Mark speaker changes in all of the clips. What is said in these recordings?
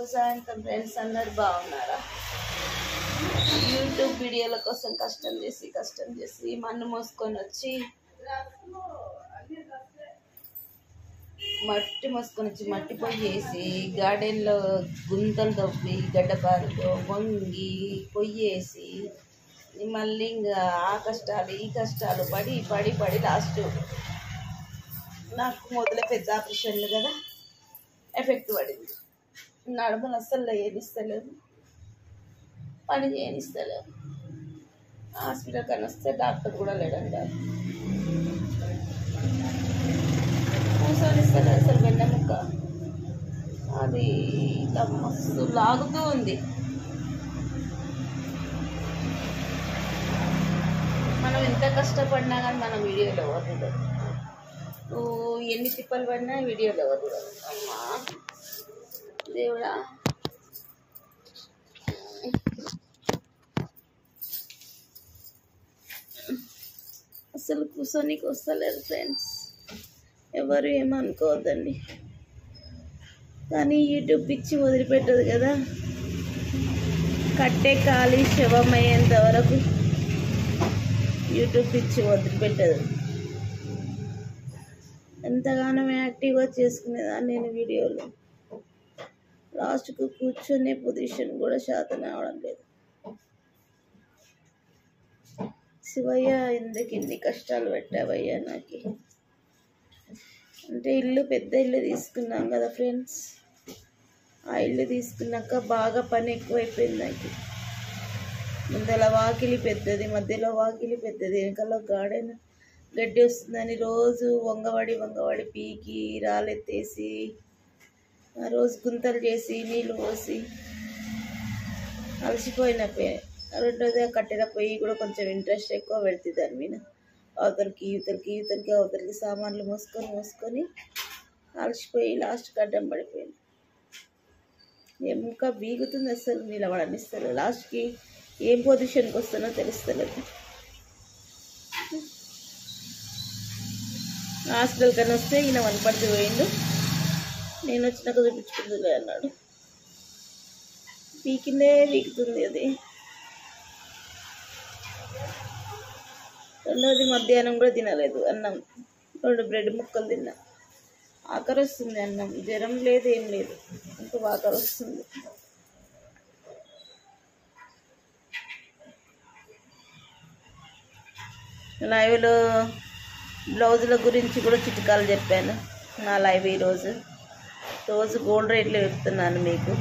Speaker 1: సాయంత్రం ఫ్రెండ్స్ అందరు బాగున్నారా? యూట్యూబ్ వీడియోల కోసం కష్టం చేసి మన్ను మోసుకొని వచ్చి మట్టి పొయ్యి వేసి గార్డెన్లో గుంతలు తవ్వి గడ్డపారతో వంగి పొయ్యి వేసి మళ్ళీ ఇంకా ఆ కష్టాలు ఈ కష్టాలు పడి పడి పడి లాస్ట్ నాకు మొదలే పెద్ద ఆపరేషన్లు కదా ఎఫెక్ట్ పడింది. నడమలు అస్సలు ఏనిస్తలేదు, పని చేయనిస్తలేదు. హాస్పిటల్ కానీ వస్తే డాక్టర్ కూడా లేడంటారు. కూర్చొనిస్తలేదు అసలు వెన్నెముక్క అది ఇట్లా మస్తు లాగుతూ ఉంది. మనం ఎంత కష్టపడినా కానీ మన వీడియోలో వదలదు. నువ్వు ఎన్ని తిప్పలు పడినా వీడియోలో వదలదు. అమ్మా దేవుడా, అసలు కూర్చొనికి వస్తలేదు ఫ్రెండ్స్. ఎవరు ఏమనుకోవద్దండి, కానీ యూట్యూబ్ పిచ్చి వదిలిపెట్టదు కదా. కట్టే ఖాళీ శవం అయ్యేంత వరకు యూట్యూబ్ పిచ్చి వదిలిపెట్టదు. ఎంతగానో యాక్టివ్గా చేసుకునేదాన్ని నేను వీడియోలో. లాస్ట్కు కూర్చొనే పొజిషన్ కూడా శాతం అవడం లేదు. శివయ్య, ఎందుకు ఇన్ని కష్టాలు పెట్టావయ్యా నాకు? అంటే పెద్ద ఇల్లు తీసుకున్నాం కదా ఫ్రెండ్స్. ఆ ఇల్లు తీసుకున్నాక బాగా పని ఎక్కువైపోయింది నాకు. ముందల వాకిలి పెద్దది, మధ్యలో వాకిలి పెద్దది, వెనకాల గార్డెన్ గడ్డి వస్తుందని రోజు వంగవాడి పీకి రాలెత్తేసి రోజు గుంతలు చేసి నీళ్ళు పోసి అలసిపోయినపోయి. రెండోది కట్టెల పొయ్యి కూడా కొంచెం ఇంట్రెస్ట్ ఎక్కువ పెడుతుంది దాని మీద. అవతలికి సామాన్లు మోసుకొని అలసిపోయి లాస్ట్ అడ్డం పడిపోయింది. ఎముక బీగుతుంది, అసలు నిలబడనిస్తలేదు. లాస్ట్కి ఏం పొజిషన్కి వస్తానో తెలుస్తలేదు. హాస్పిటల్ కన్నా వస్తే ఈయన వనపడితే పోయిండు. నేను వచ్చినాక చూపించుకుందిలే అన్నాడు. పీకుతుంది అది. రెండోది మధ్యాహ్నం కూడా తినలేదు అన్నం. 2 బ్రెడ్ ముక్కలు తిన్నా. ఆకలి వస్తుంది. అన్నం జ్వరం లేదు, ఏం లేదు, ఇంకా ఆకలి వస్తుంది. లైవ్లో బ్లౌజుల గురించి కూడా చిట్కాలు చెప్పాను. నా లైవ్ ఈరోజు గోల్డ్ రేట్లు చెప్తున్నాను మీకు.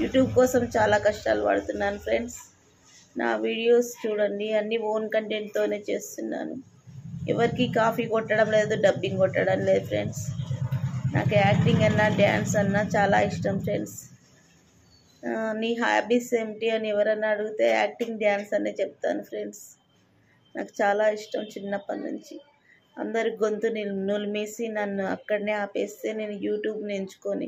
Speaker 1: యూట్యూబ్ కోసం చాలా కష్టాలు పడుతున్నాను ఫ్రెండ్స్. నా వీడియోస్ చూడండి, అన్నీ ఓన్ కంటెంట్తోనే చేస్తున్నాను. ఎవరికి కాఫీ కొట్టడం లేదు, డబ్బింగ్ కొట్టడం లేదు ఫ్రెండ్స్. నాకు యాక్టింగ్ అన్నా డ్యాన్స్ అన్నా చాలా ఇష్టం ఫ్రెండ్స్. నీ హాబీస్ ఏమిటి అని ఎవరన్నా అడిగితే యాక్టింగ్ డ్యాన్స్ అనే చెప్తాను ఫ్రెండ్స్. నాకు చాలా ఇష్టం చిన్నప్పటి నుంచి. అందరి గొంతు నులిమేసి నన్ను అక్కడనే ఆపేస్తే నేను యూట్యూబ్ని ఎంచుకొని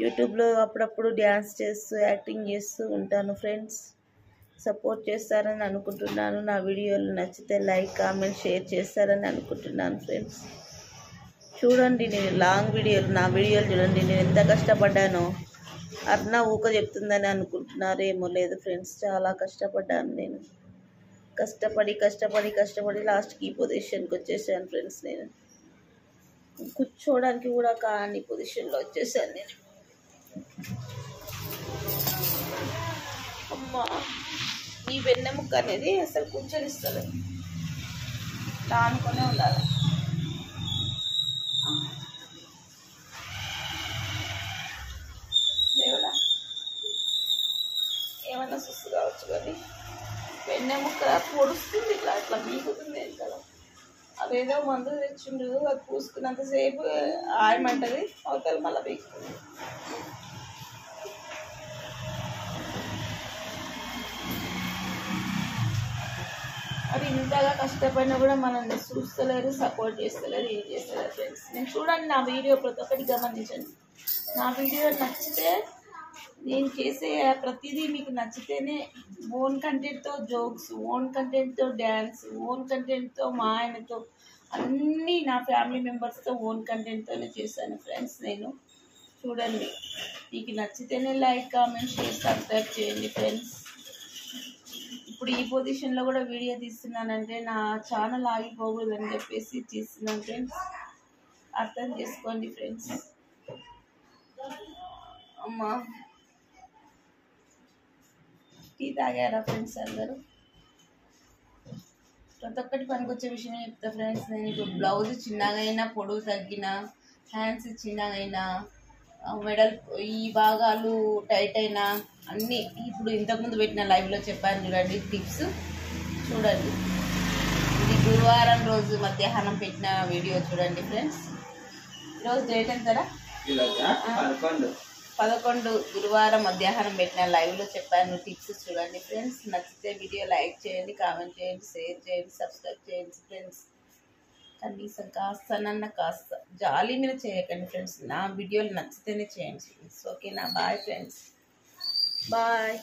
Speaker 1: యూట్యూబ్లో అప్పుడప్పుడు డ్యాన్స్ చేస్తూ యాక్టింగ్ చేస్తూ ఉంటాను ఫ్రెండ్స్. సపోర్ట్ చేస్తారని అనుకుంటున్నాను. నా వీడియోలు నచ్చితే లైక్, కామెంట్, షేర్ చేస్తారని అనుకుంటున్నాను ఫ్రెండ్స్. చూడండి, నేను లాంగ్ వీడియోలు, నా వీడియోలు చూడండి. నేను ఎంత కష్టపడ్డానో. అర్నా ఊక చెప్తుందని అనుకుంటున్నారేమో, లేదు ఫ్రెండ్స్, చాలా కష్టపడ్డాను నేను. కష్టపడి లాస్ట్కి ఈ పొజిషన్కి వచ్చేసాను ఫ్రెండ్స్. నేను కూర్చోవడానికి కూడా కాని పొజిషన్లో వచ్చేసాను నేను. అమ్మా, ఈ వెన్నెముక్క అనేది అసలు కూర్చొనిస్తలేదు, అనుకునే ఉండాలి. దేవుడా, ఏమన్నా సుస్తు కావచ్చు కానీ వెన్నెముక్క పొడుస్తుంది, ఇట్లా బీగుతుంది కదా. అదేదో మందు తెచ్చిండు, అది పూసుకున్నంతసేపు ఆయమంటది, అవతల మళ్ళీ బీగుతుంది. అది ఇంతగా కష్టపడినా కూడా మనల్ని చూస్తలేరు, సపోర్ట్ చేస్తలేరు, ఏం చేస్తలేరు ఫ్రెండ్స్. నేను చూడండి, నా వీడియో ప్రతి ఒక్కటి గమనించండి. నా వీడియో నచ్చితే, నేను చేసే ప్రతిదీ మీకు నచ్చితేనే, ఓన్ కంటెంట్తో జోక్స్, ఓన్ కంటెంట్తో డ్యాన్స్, ఓన్ కంటెంట్తో మా ఆయనతో అన్నీ నా ఫ్యామిలీ మెంబర్స్తో ఓన్ కంటెంట్తోనే చేశాను ఫ్రెండ్స్. నేను చూడండి. మీకు నచ్చితేనే లైక్, కామెంట్, షేర్, సబ్స్క్రైబ్ చేయండి ఫ్రెండ్స్. ఇప్పుడు ఈ పొజిషన్లో కూడా వీడియో తీస్తున్నానంటే నా ఛానల్ ఆగిపోకూడదని చెప్పేసి తీస్తున్నాను ఫ్రెండ్స్. అర్థం చేసుకోండి ఫ్రెండ్స్. అమ్మా టీ తాగారా ఫ్రెండ్స్ అందరూ? ప్రతి ఒక్కటి పనికొచ్చే విషయమే చెప్తా ఫ్రెండ్స్. నేను ఇప్పుడు బ్లౌజ్ చిన్నగైనా, పొడవు తగ్గిన, హ్యాండ్స్ చిన్నగైనా, మెడల్ ఈ భాగాలు టైట్ అయినా అన్నీ ఇప్పుడు ఇంతకుముందు పెట్టిన లైవ్లో చెప్పాను చూడండి. టిప్స్ చూడండి. ఇది గురువారం రోజు మధ్యాహ్నం పెట్టిన వీడియో చూడండి ఫ్రెండ్స్. ఈరోజు డేట్ ఎంతరా? 11 గురువారం మధ్యాహ్నం పెట్టిన లైవ్లో చెప్పాను. టిప్స్ చూడండి ఫ్రెండ్స్. నచ్చితే వీడియో లైక్ చేయండి, కామెంట్ చేయండి, షేర్ చేయండి, సబ్స్క్రైబ్ చేయండి ఫ్రెండ్స్. కనీసం కాస్త జాలి మీద చేయకండి ఫ్రెండ్స్. నా వీడియోలు నచ్చితేనే చేయండి ఫ్రెండ్స్. ఓకేనా? Bye friends, bye.